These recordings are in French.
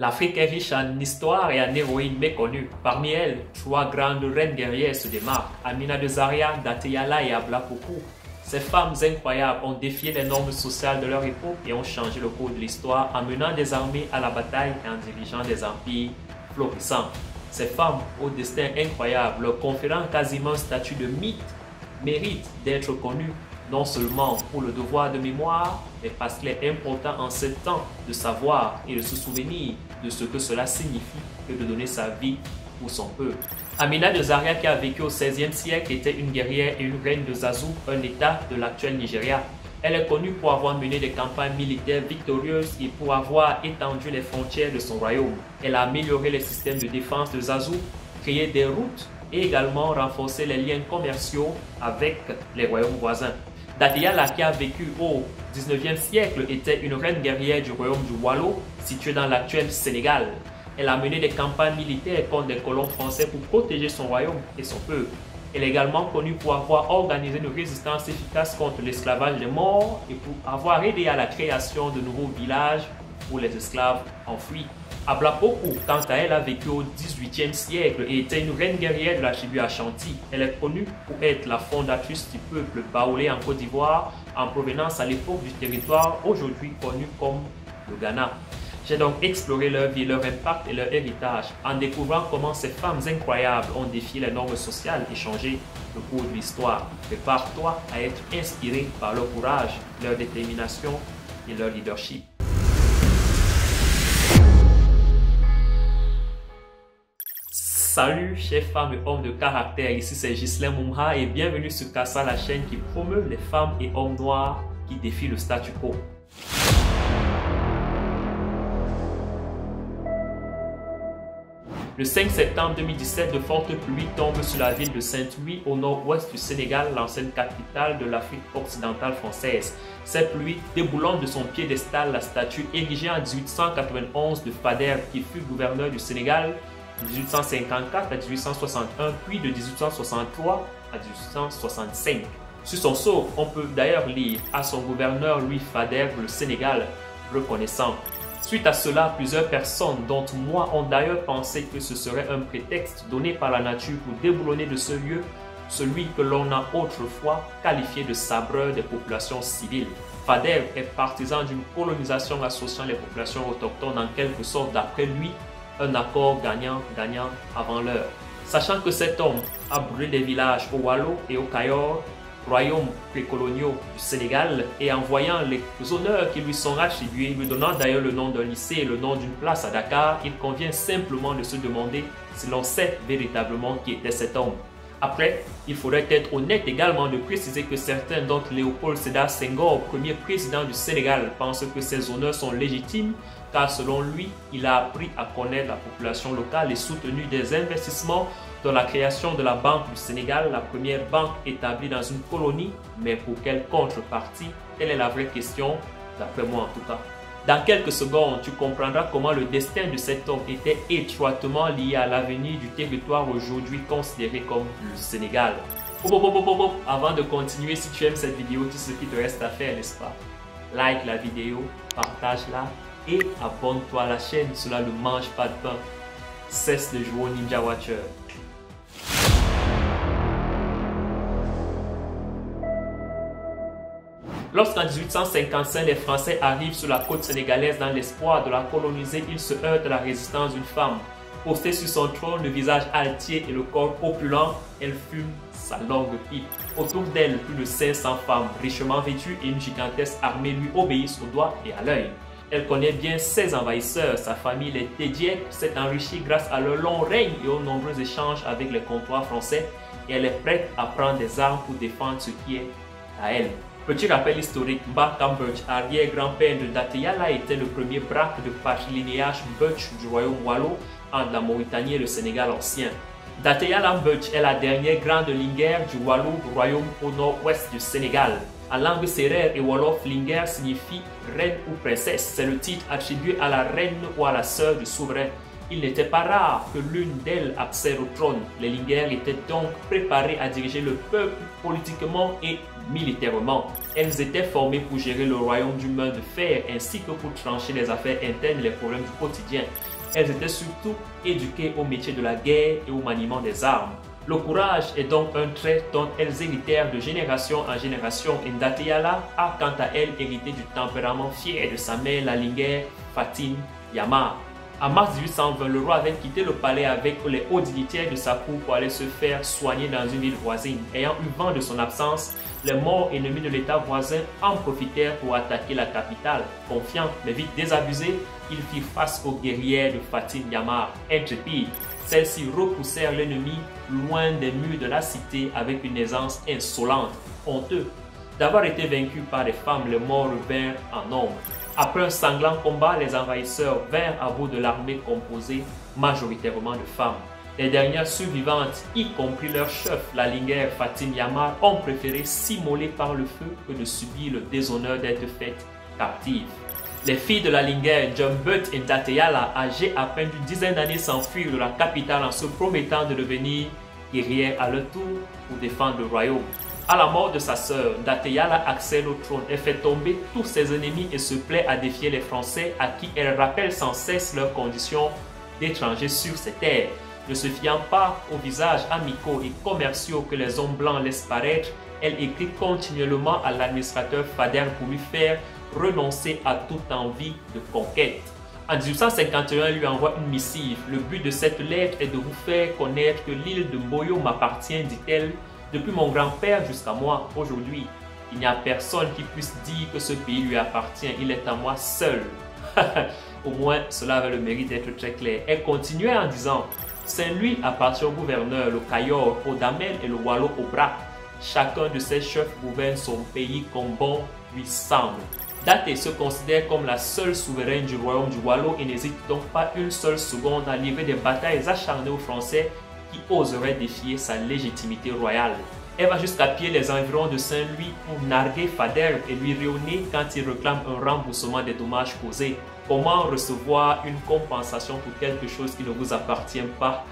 L'Afrique est riche en histoire et en héroïnes méconnues. Parmi elles, 3 grandes reines guerrières se démarquent, Amina de Zaria, Dateyala et Abla Pokou. Ces femmes incroyables ont défié les normes sociales de leur époque et ont changé le cours de l'histoire en menant des armées à la bataille et en dirigeant des empires florissants. Ces femmes, au destin incroyable, leur conférant quasiment un statut de mythe, méritent d'être connues non seulement pour le devoir de mémoire, mais parce qu'il est important en ce temps de savoir et de se souvenir de ce que cela signifie que de donner sa vie pour son peuple. Amina de Zaria, qui a vécu au XVIe siècle, était une guerrière et une reine de Zazu, un état de l'actuel Nigeria. Elle est connue pour avoir mené des campagnes militaires victorieuses et pour avoir étendu les frontières de son royaume. Elle a amélioré les systèmes de défense de Zazu, créé des routes et également renforcé les liens commerciaux avec les royaumes voisins. Dateyala, qui a vécu au XIXe siècle, était une reine guerrière du royaume du Wallo, situé dans l'actuel Sénégal. Elle a mené des campagnes militaires contre des colons français pour protéger son royaume et son peuple. Elle est également connue pour avoir organisé une résistance efficace contre l'esclavage des morts et pour avoir aidé à la création de nouveaux villages pour les esclaves enfuis. Abla Pokou, quant à elle, a vécu au XVIIIe siècle et était une reine guerrière de la tribu Ashanti. Elle est connue pour être la fondatrice du peuple baoulé en Côte d'Ivoire, en provenance à l'époque du territoire aujourd'hui connu comme le Ghana. J'ai donc exploré leur vie, leur impact et leur héritage en découvrant comment ces femmes incroyables ont défié les normes sociales et changé le cours de l'histoire. Prépare-toi à être inspiré par leur courage, leur détermination et leur leadership. Salut chers femmes et hommes de caractère, ici c'est Ghislain Moumha et bienvenue sur Kassa, la chaîne qui promeut les femmes et hommes noirs qui défient le statu quo. Le 5 septembre 2017, de fortes pluies tombent sur la ville de Saint-Louis au nord-ouest du Sénégal, l'ancienne capitale de l'Afrique occidentale française. Cette pluie déboulonne de son piédestal la statue érigée en 1891 de Fader, qui fut gouverneur du Sénégal de 1854 à 1861, puis de 1863 à 1865. Sur son sceau, on peut d'ailleurs lire « À son gouverneur Louis Fader, le Sénégal, reconnaissant ». Suite à cela, plusieurs personnes, dont moi, ont d'ailleurs pensé que ce serait un prétexte donné par la nature pour déboulonner de ce lieu celui que l'on a autrefois qualifié de sabreur des populations civiles. Fader est partisan d'une colonisation associant les populations autochtones en quelque sorte, d'après lui, un accord gagnant-gagnant avant l'heure. Sachant que cet homme a brûlé des villages au Wallo et au Kayor, royaumes précoloniaux du Sénégal, et en voyant les honneurs qui lui sont attribués, lui donnant d'ailleurs le nom d'un lycée et le nom d'une place à Dakar, il convient simplement de se demander si l'on sait véritablement qui était cet homme. Après, il faudrait être honnête également de préciser que certains, dont Léopold Sédar Senghor, premier président du Sénégal, pensent que ces honneurs sont légitimes, car selon lui, il a appris à connaître la population locale et soutenu des investissements dans la création de la Banque du Sénégal, la première banque établie dans une colonie. Mais pour quelle contrepartie? Telle est la vraie question, d'après moi en tout cas. Dans quelques secondes, tu comprendras comment le destin de cet homme était étroitement lié à l'avenir du territoire aujourd'hui considéré comme le Sénégal. Avant de continuer, si tu aimes cette vidéo, tout ce qui te reste à faire, n'est-ce pas? Like la vidéo, partage-la et abonne-toi à la chaîne, cela ne mange pas de pain. Cesse de jouer au Ninja Watcher. Lorsqu'en 1855, les Français arrivent sur la côte sénégalaise dans l'espoir de la coloniser, ils se heurtent à la résistance d'une femme. Postée sur son trône, le visage altier et le corps opulent, elle fume sa longue pipe. Autour d'elle, plus de 500 femmes richement vêtues et une gigantesque armée lui obéissent au doigt et à l'œil. Elle connaît bien ses envahisseurs, sa famille les Tédièques s'est enrichie grâce à leur long règne et aux nombreux échanges avec les comptoirs français, et elle est prête à prendre des armes pour défendre ce qui est à elle. Petit rappel historique, Mbaka Mbeuch, arrière-grand-père de Dateyala, était le premier braque de patrilinéage Mbeuch du royaume Wallo entre la Mauritanie et le Sénégal ancien. Dateyala Mbeuch est la dernière grande linguère du Wallo, royaume au nord-ouest du Sénégal. En langue sérère et wolof, Linguère signifie reine ou princesse. C'est le titre attribué à la reine ou à la sœur du souverain. Il n'était pas rare que l'une d'elles accède au trône. Les Lingers étaient donc préparées à diriger le peuple politiquement et militairement. Elles étaient formées pour gérer le royaume du main de fer ainsi que pour trancher les affaires internes et les problèmes du quotidien. Elles étaient surtout éduquées au métier de la guerre et au maniement des armes. Le courage est donc un trait dont elles héritèrent de génération en génération et Ndaté-Yala a quant à elle hérité du tempérament fier de sa mère, la Linger Fatim Yamar. En mars 1820, le roi avait quitté le palais avec les hauts dignitaires de sa cour pour aller se faire soigner dans une ville voisine. Ayant eu vent de son absence, les morts ennemis de l'État voisin en profitèrent pour attaquer la capitale. Confiant mais vite désabusé, il fit face aux guerrières de Fatim Yamar. Intrépides, celles-ci repoussèrent l'ennemi loin des murs de la cité avec une aisance insolente. Honteux d'avoir été vaincus par des femmes, les morts revinrent en nombre. Après un sanglant combat, les envahisseurs vinrent à bout de l'armée composée majoritairement de femmes. Les dernières survivantes, y compris leur chef, la Linger Fatim Yamar, ont préféré s'immoler par le feu que de subir le déshonneur d'être faites captives. Les filles de la Linger, Jumbut et Ndaté-Yala, âgées à peine d'une dizaine d'années, s'enfuirent de la capitale en se promettant de devenir guerrières à leur tour pour défendre le royaume. À la mort de sa sœur, Ndaté-Yala accède au trône. Elle fait tomber tous ses ennemis et se plaît à défier les Français à qui elle rappelle sans cesse leurs conditions d'étrangers sur ses terres. Ne se fiant pas aux visages amicaux et commerciaux que les hommes blancs laissent paraître, elle écrit continuellement à l'administrateur Faidherbe pour lui faire renoncer à toute envie de conquête. En 1851, elle lui envoie une missive. Le but de cette lettre est de vous faire connaître que l'île de Mboyo m'appartient, dit-elle, depuis mon grand-père jusqu'à moi. Aujourd'hui, il n'y a personne qui puisse dire que ce pays lui appartient. Il est à moi seul. Au moins, cela avait le mérite d'être très clair. Elle continuait en disant: Saint-Louis appartient au gouverneur, le Cayor, au Damel et le Wallo au Bras. Chacun de ces chefs gouverne son pays comme bon lui semble. Ndaté se considère comme la seule souveraine du royaume du Wallo et n'hésite donc pas une seule seconde à livrer des batailles acharnées aux Français qui oseraient défier sa légitimité royale. Elle va jusqu'à piller les environs de Saint-Louis pour narguer Faidherbe et lui rayonner quand il réclame un remboursement des dommages causés. Comment recevoir une compensation pour quelque chose qui ne vous appartient pas,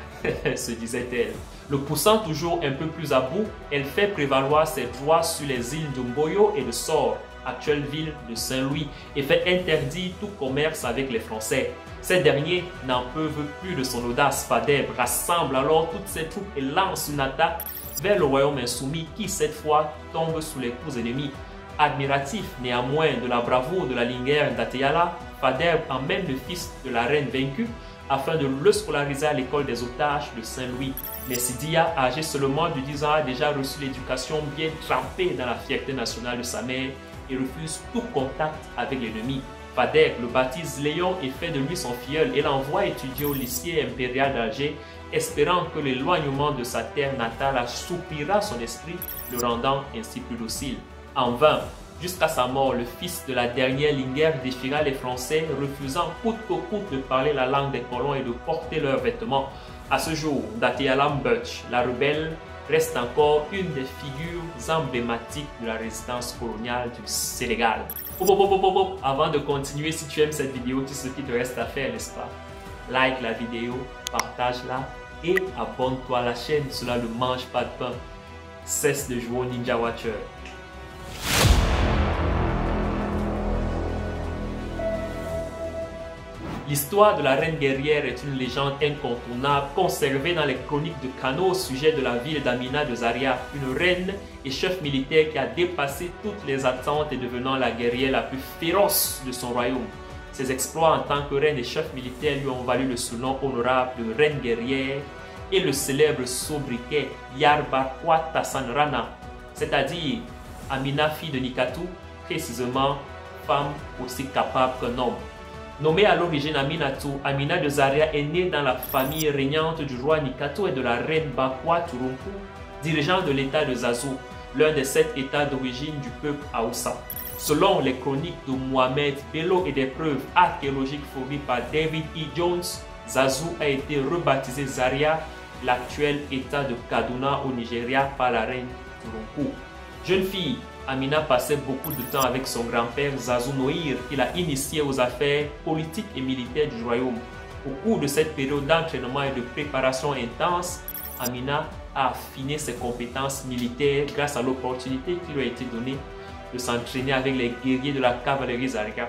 se disait-elle. Le poussant toujours un peu plus à bout, elle fait prévaloir ses droits sur les îles de Mboyo et de Sor, actuelle ville de Saint-Louis, et fait interdire tout commerce avec les Français. Ces derniers n'en peuvent plus de son audace. Faidherbe rassemble alors toutes ses troupes et lance une attaque vers le royaume insoumis qui, cette fois, tombe sous les coups ennemis. Admiratif néanmoins de la bravoure de la Linger Ndaté-Yala, Faidherbe emmène le fils de la reine vaincue afin de le scolariser à l'école des otages de Saint-Louis. Mais Sidia, âgé seulement de 10 ans, a déjà reçu l'éducation bien trempée dans la fierté nationale de sa mère et refuse tout contact avec l'ennemi. Faidherbe le baptise Léon et fait de lui son filleul et l'envoie étudier au lycée impérial d'Alger, espérant que l'éloignement de sa terre natale assoupira son esprit, le rendant ainsi plus docile. En vain, jusqu'à sa mort, le fils de la dernière Linger défia les Français, refusant coûte que coûte de parler la langue des colons et de porter leurs vêtements. À ce jour, Ndaté-Yala Mbutch, la rebelle, reste encore une des figures emblématiques de la résistance coloniale du Sénégal. Avant de continuer, si tu aimes cette vidéo, tout ce qui te reste à faire, n'est-ce pas? Like la vidéo, partage-la et abonne-toi à la chaîne, cela ne mange pas de pain. Cesse de jouer au Ninja Watcher. L'histoire de la reine guerrière est une légende incontournable conservée dans les chroniques de Kano au sujet de la ville d'Amina de Zaria, une reine et chef militaire qui a dépassé toutes les attentes et devenant la guerrière la plus féroce de son royaume. Ses exploits en tant que reine et chef militaire lui ont valu le surnom honorable de reine guerrière et le célèbre sobriquet Yarbakwa Tassanrana, c'est-à-dire Amina fille de Nikatou, précisément femme aussi capable qu'un homme. Nommée à l'origine Aminatou, Amina de Zaria est née dans la famille régnante du roi Nikatou et de la reine Bakwa Turunku, dirigeant de l'état de Zazu, l'un des 7 états d'origine du peuple Haoussa. Selon les chroniques de Mohamed Bello et des preuves archéologiques fournies par David E. Jones, Zazu a été rebaptisé Zaria, l'actuel état de Kaduna au Nigeria, par la reine Turunku. Jeune fille, Amina passait beaucoup de temps avec son grand-père Zazu Noïr, qui l'a initiée aux affaires politiques et militaires du royaume. Au cours de cette période d'entraînement et de préparation intense, Amina a affiné ses compétences militaires grâce à l'opportunité qui lui a été donnée de s'entraîner avec les guerriers de la cavalerie Zaria.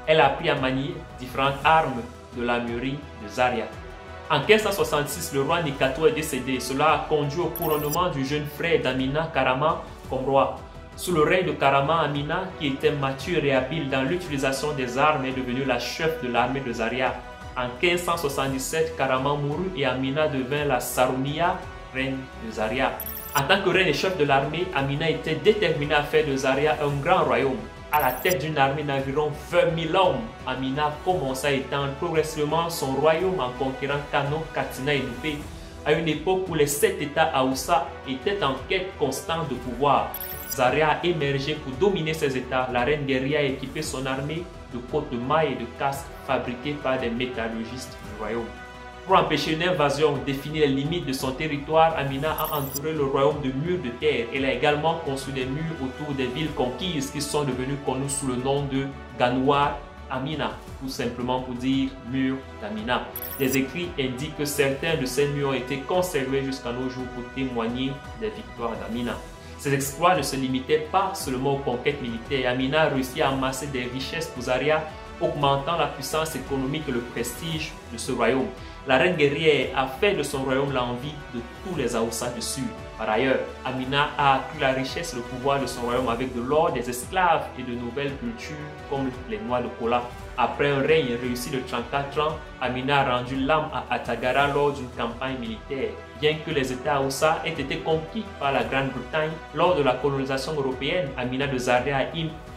Elle a appris à manier différentes armes de l'armurerie de Zaria. En 1566, le roi Nikato est décédé. Cela a conduit au couronnement du jeune frère d'Amina, Karama, comme roi. Sous le règne de Karama, Amina, qui était mature et habile dans l'utilisation des armes, est devenue la chef de l'armée de Zaria. En 1577, Karama mourut et Amina devint la Sarounia, reine de Zaria. En tant que reine et chef de l'armée, Amina était déterminée à faire de Zaria un grand royaume. À la tête d'une armée d'environ 20 000 hommes, Amina commença à étendre progressivement son royaume en conquérant Kano, Katsina et Nupé, à une époque où les 7 États Hausa étaient en quête constante de pouvoir. Zaria a émergé pour dominer ces États. La reine guerrière a équipé son armée de côtes de mailles et de casques fabriqués par des métallurgistes du royaume. Pour empêcher une invasion, définir les limites de son territoire, Amina a entouré le royaume de murs de terre. Elle a également construit des murs autour des villes conquises qui sont devenues connues sous le nom de Ganouar Amina, tout simplement pour dire mur d'Amina. Les écrits indiquent que certains de ces murs ont été conservés jusqu'à nos jours pour témoigner des victoires d'Amina. Ses exploits ne se limitaient pas seulement aux conquêtes militaires. Amina a réussi à amasser des richesses pour Zaria, augmentant la puissance économique et le prestige de ce royaume. La reine guerrière a fait de son royaume l'envie de tous les Hausa du Sud. Par ailleurs, Amina a accru la richesse et le pouvoir de son royaume avec de l'or, des esclaves et de nouvelles cultures comme les noix de cola. Après un règne réussi de 34 ans, Amina a rendu l'âme à Atagara lors d'une campagne militaire. Bien que les États Hausa aient été conquis par la Grande-Bretagne lors de la colonisation européenne, Amina de Zaria a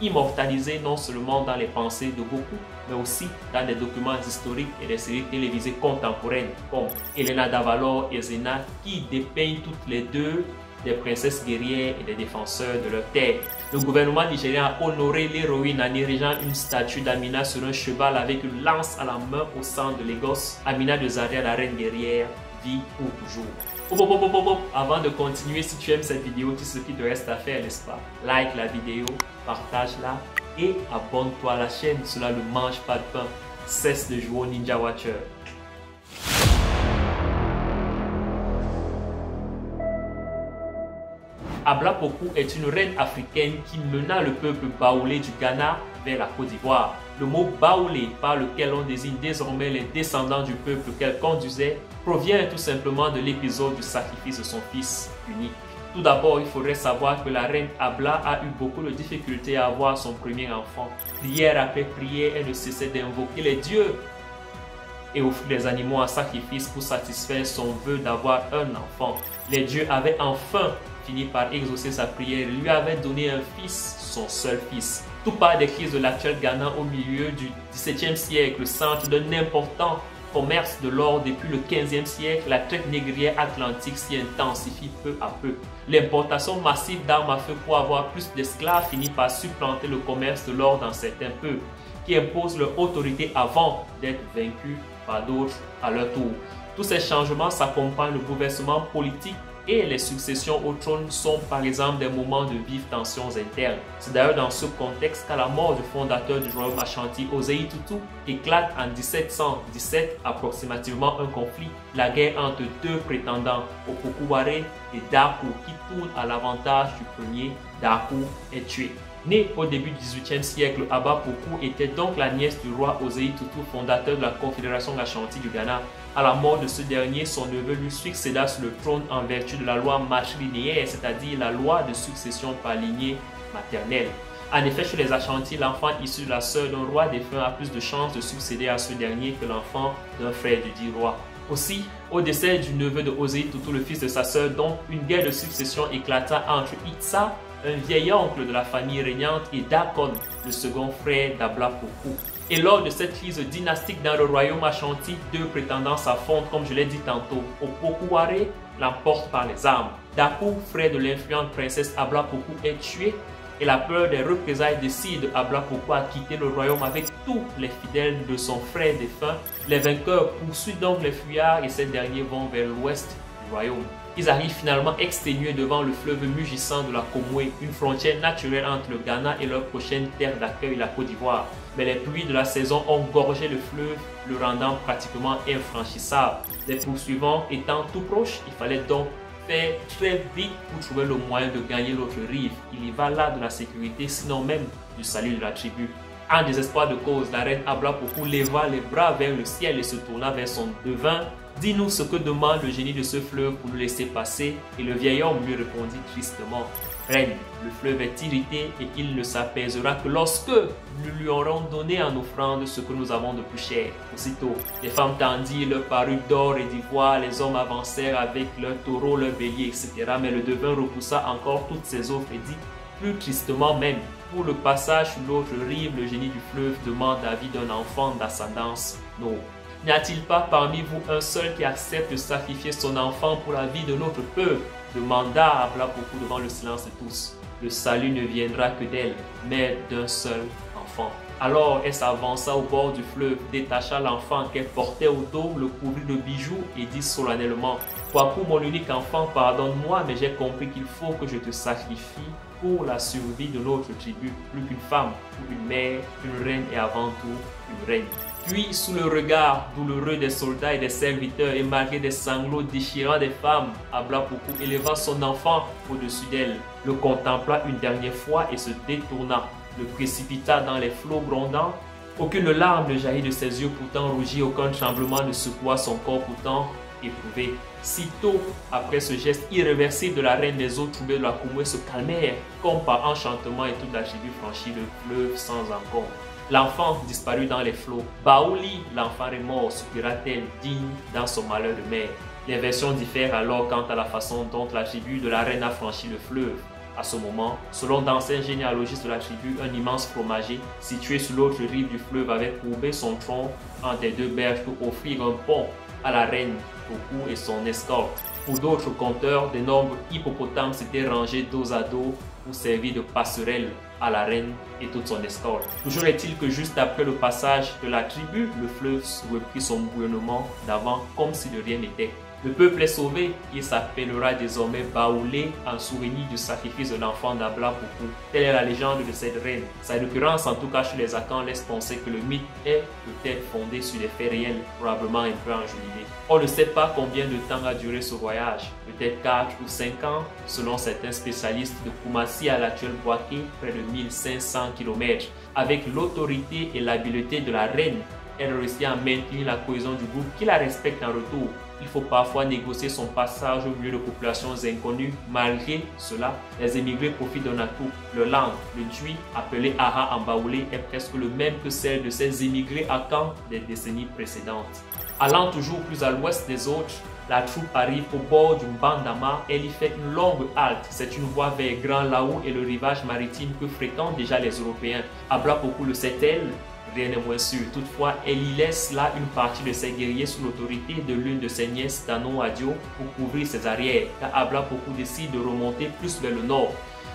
immortalisé non seulement dans les pensées de beaucoup, mais aussi dans des documents historiques et des séries télévisées contemporaines comme Elena Davalor et Zena, qui dépeignent toutes les deux des princesses guerrières et des défenseurs de leur terre. Le gouvernement nigérien a honoré l'héroïne en érigeant une statue d'Amina sur un cheval avec une lance à la main au centre de Lagos. Amina de Zaria, la reine guerrière, vit pour toujours. Avant de continuer, si tu aimes cette vidéo, tout ce qui te reste à faire, n'est-ce pas? Like la vidéo, partage-la et abonne-toi à la chaîne. Cela ne mange pas de pain. Cesse de jouer au Ninja Watcher. Abla Poku est une reine africaine qui mena le peuple baoulé du Ghana vers la Côte d'Ivoire. Le mot baoulé, par lequel on désigne désormais les descendants du peuple qu'elle conduisait, provient tout simplement de l'épisode du sacrifice de son fils unique. Tout d'abord, il faudrait savoir que la reine Abla a eu beaucoup de difficultés à avoir son premier enfant. Prière après prière, elle ne cessait d'invoquer les dieux et offrir des animaux en sacrifice pour satisfaire son vœu d'avoir un enfant. Les dieux avaient enfin fini par exaucer sa prière et lui avait donné un fils, son seul fils. Tout part des crises de l'actuel Ghana au milieu du XVIIe siècle, centre d'un important commerce de l'or depuis le XVe siècle. La traite négrière atlantique s'y intensifie peu à peu. L'importation massive d'armes à feu pour avoir plus d'esclaves finit par supplanter le commerce de l'or dans certains peuples, qui imposent leur autorité avant d'être vaincus par d'autres à leur tour. Tous ces changements s'accompagnent de bouleversements politiques et les successions au trône sont par exemple des moments de vives tensions internes. C'est d'ailleurs dans ce contexte qu'à la mort du fondateur du royaume Ashanti, Osei Tutu, éclate en 1717 approximativement un conflit, la guerre entre deux prétendants, Opokuware et Daku, qui tourne à l'avantage du premier. Daku est tué. Née au début du XVIIIe siècle, Aba Poku était donc la nièce du roi Osei Tutu, fondateur de la Confédération Ashanti du Ghana. À la mort de ce dernier, son neveu lui succéda sur le trône en vertu de la loi matrilinéaire, c'est-à-dire la loi de succession par lignée maternelle. En effet, chez les Ashanti, l'enfant issu de la sœur d'un roi défunt a plus de chances de succéder à ce dernier que l'enfant d'un frère du dit roi. Aussi, au décès du neveu de Osei Tutu, le fils de sa sœur, donc, une guerre de succession éclata entre Itsa, un vieil oncle de la famille régnante, et Dakon, le second frère d'Abla Poku. Et lors de cette crise dynastique dans le royaume Ashanti, deux prétendants s'affrontent, comme je l'ai dit tantôt. Opokuware l'emporte par les armes. Daku, frère de l'influente princesse Abla Poku, est tué et la peur des représailles décide Abla Poku à quitter le royaume avec tous les fidèles de son frère défunt. Les vainqueurs poursuivent donc les fuyards et ces derniers vont vers l'ouest du royaume. Ils arrivent finalement exténués devant le fleuve mugissant de la Comoé, une frontière naturelle entre le Ghana et leur prochaine terre d'accueil, la Côte d'Ivoire. Mais les pluies de la saison ont gorgé le fleuve, le rendant pratiquement infranchissable. Les poursuivants étant tout proches, il fallait donc faire très vite pour trouver le moyen de gagner l'autre rive. Il y va là de la sécurité, sinon même du salut de la tribu. En désespoir de cause, la reine Ablapoku leva les bras vers le ciel et se tourna vers son devin. Dis-nous ce que demande le génie de ce fleuve pour nous laisser passer. Et le vieil homme lui répondit tristement. Reine, le fleuve est irrité et il ne s'apaisera que lorsque nous lui aurons donné en offrande ce que nous avons de plus cher. Aussitôt, les femmes tendirent leurs parures d'or et d'ivoire, les hommes avancèrent avec leurs taureaux, leurs béliers, etc. Mais le devin repoussa encore toutes ses offres et dit, plus tristement même, pour le passage sur l'autre rive, le génie du fleuve demande l'avis d'un enfant d'ascendance noble. N'y a-t-il pas parmi vous un seul qui accepte de sacrifier son enfant pour la vie de notre peuple? Demanda Ablapoku devant le silence de tous. Le salut ne viendra que d'elle, mais d'un seul enfant. Alors elle s'avança au bord du fleuve, détacha l'enfant qu'elle portait au dos, le couvrit de bijoux et dit solennellement, « Kwaku, mon unique enfant, pardonne-moi, mais j'ai compris qu'il faut que je te sacrifie pour la survie de notre tribu, plus qu'une femme, ou une mère, une reine et avant tout une reine. » Puis, sous le regard douloureux des soldats et des serviteurs et malgré des sanglots déchirants des femmes, Ablapoku éleva son enfant au-dessus d'elle, le contempla une dernière fois et se détourna, le précipita dans les flots grondants. Aucune larme ne jaillit de ses yeux pourtant rougis, aucun tremblement ne secoua son corps pourtant éprouvé. Sitôt après ce geste irréversible de la reine, les eaux troublées de la Comoé se calmèrent, comme par enchantement, et toute la tribu franchit le fleuve sans encombre. L'enfant disparut dans les flots. Baouli, l'enfant est mort, soupira-t-elle, digne dans son malheur de mère. Les versions diffèrent alors quant à la façon dont la tribu de la reine a franchi le fleuve. À ce moment, selon d'anciens généalogistes de la tribu, un immense fromager, situé sur l'autre rive du fleuve, avait courbé son tronc entre les deux berges pour offrir un pont à la reine Poku et son escorte. Pour d'autres conteurs, d'énormes hippopotames s'étaient rangés dos à dos pour servir de passerelle à la reine et toute son escorte. Toujours est-il que juste après le passage de la tribu, le fleuve reprit son bouillonnement d'avant comme si de rien n'était. Le peuple est sauvé, il s'appellera désormais Baoulé en souvenir du sacrifice de l'enfant d'Ablapoku. Telle est la légende de cette reine. Sa récurrence, en tout cas chez les Akans, laisse penser que le mythe est peut-être fondé sur des faits réels, probablement un peu enjolivés. On ne sait pas combien de temps a duré ce voyage, peut-être 4 ou 5 ans, selon certains spécialistes de Koumassi à l'actuel Bouaké, près de 1500 km. Avec l'autorité et l'habileté de la reine, elle réussit à maintenir la cohésion du groupe qui la respecte en retour. Il faut parfois négocier son passage au milieu de populations inconnues. Malgré cela, les émigrés profitent d'un atout. Leur langue, le Twi, appelé Aha en Baoulé, est presque le même que celle de ces émigrés Akans des décennies précédentes. Allant toujours plus à l'ouest des autres, la troupe arrive au bord du Mbandama. Elle y fait une longue halte. C'est une voie vers Grand Lao et le rivage maritime que fréquentent déjà les Européens. Ablapoku le sait-elle? Rien n'est moins sûr. Toutefois, elle y laisse là une partie de ses guerriers sous l'autorité de l'une de ses nièces, Dano Adio, pour couvrir ses arrières, car Ablapoku décide de remonter plus vers le nord,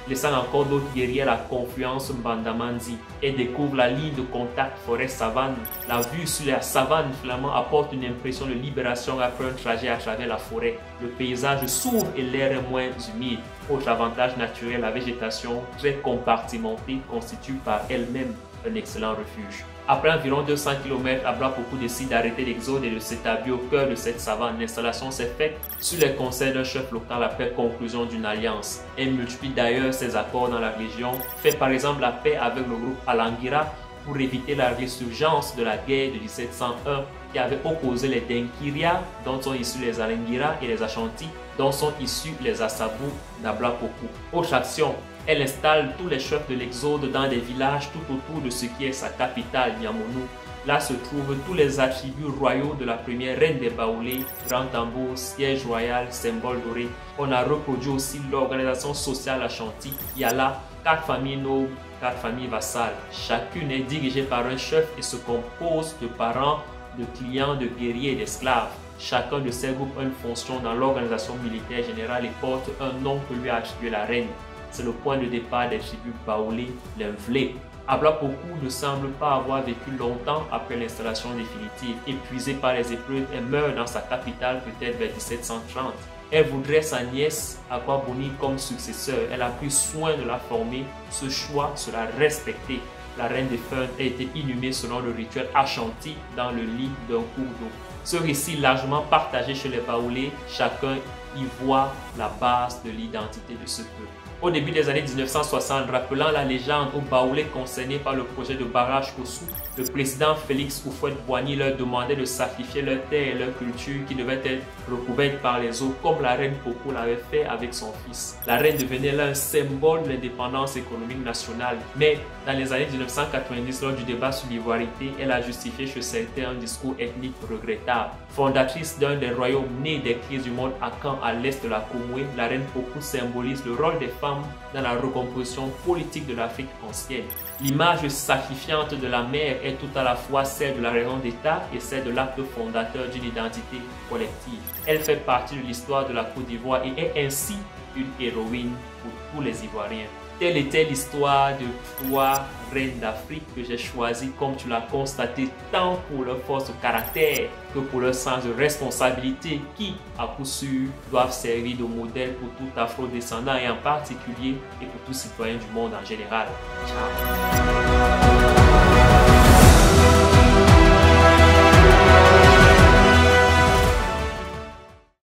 laissant encore d'autres guerriers à la confluence Mbandamandi, et découvre la ligne de contact forêt-savane. La vue sur la savane finalement apporte une impression de libération après un trajet à travers la forêt. Le paysage s'ouvre et l'air est moins humide. Autre avantage naturel, la végétation très compartimentée constitue par elle-même un excellent refuge. Après environ 200 km, Ablapoku décide d'arrêter l'exode et de s'établir au cœur de cette savane. L'installation s'est faite sur les conseils d'un chef local après conclusion d'une alliance. Elle multiplie d'ailleurs ses accords dans la région, fait par exemple la paix avec le groupe Alangira pour éviter la résurgence de la guerre de 1701 qui avait opposé les Denkiria, dont sont issus les Alangira, et les Ashanti, dont sont issus les Asabu d'Ablapoku. Autre action, elle installe tous les chefs de l'exode dans des villages tout autour de ce qui est sa capitale, Niamonou. Là se trouvent tous les attributs royaux de la première reine des Baoulés, grand tambour, siège royal, symbole doré. On a reproduit aussi l'organisation sociale Ashanti. Il y a là 4 familles nobles, 4 familles vassales. Chacune est dirigée par un chef et se compose de parents, de clients, de guerriers et d'esclaves. Chacun de ces groupes a une fonction dans l'organisation militaire générale et porte un nom que lui a attribué la reine. C'est le point de départ des tribus Baoulé, les Vlé. Ablapoku ne semble pas avoir vécu longtemps après l'installation définitive. Épuisé par les épreuves, elle meurt dans sa capitale peut-être vers 1730. Elle voudrait sa nièce Akwa Boni comme successeur. Elle a pris soin de la former. Ce choix sera respecté. La reine des Feunes a été inhumée selon le rituel Ashanti dans le lit d'un cours d'eau. Ce récit largement partagé chez les Baoulés, chacun y voit la base de l'identité de ce peuple. Au début des années 1960, rappelant la légende aux Baoulés concernés par le projet de barrage Kossou, le président Félix Houphouët-Boigny leur demandait de sacrifier leur terre et leur culture qui devaient être recouvertes par les eaux, comme la reine Coco l'avait fait avec son fils. La reine devenait là un symbole de l'indépendance économique nationale. Mais dans les années 1990, lors du débat sur l'ivoirité, elle a justifié chez certains un discours ethnique regrettable. Fondatrice d'un des royaumes nés des crises du monde Akan à l'est de la Comoué, la reine Coco symbolise le rôle des femmes dans la recomposition politique de l'Afrique ancienne. L'image sacrifiante de la mère est tout à la fois celle de la raison d'État et celle de l'acte fondateur d'une identité collective. Elle fait partie de l'histoire de la Côte d'Ivoire et est ainsi une héroïne pour tous les Ivoiriens. Telle était l'histoire de 3 reines d'Afrique que j'ai choisies, comme tu l'as constaté, tant pour leur force de caractère que pour leur sens de responsabilité qui, à coup sûr, doivent servir de modèle pour tout afro-descendant et en particulier et pour tout citoyen du monde en général. Ciao.